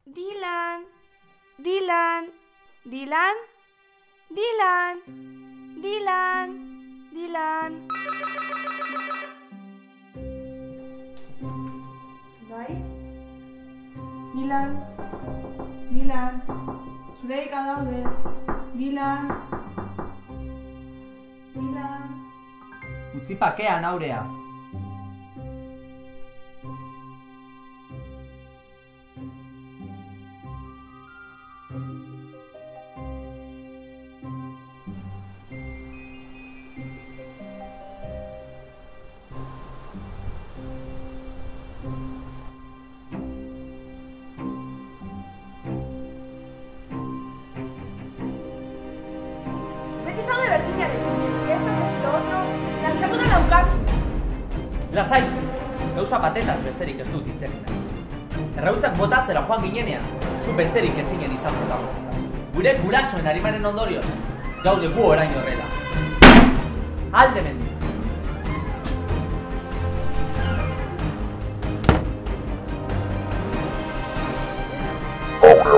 Dylan, Dylan, Dylan, Dylan, Dylan, Dylan. Bai? Dylan, Dylan, zureika daude. Dylan, Dylan. Utzi pakean, Aurea. Beti zaude berdinarekin, que si esto, que si lo otro, naskatuta daukazu. Lasai, gauza patetaz besterik ez dut hitzekin. Errautzak botatzera joan ginenean, zu besterik ezinen izan protagonista. Gure gurasoen arimaren ondorioz, gaude gu orain horrela. Alde mendik. Aurre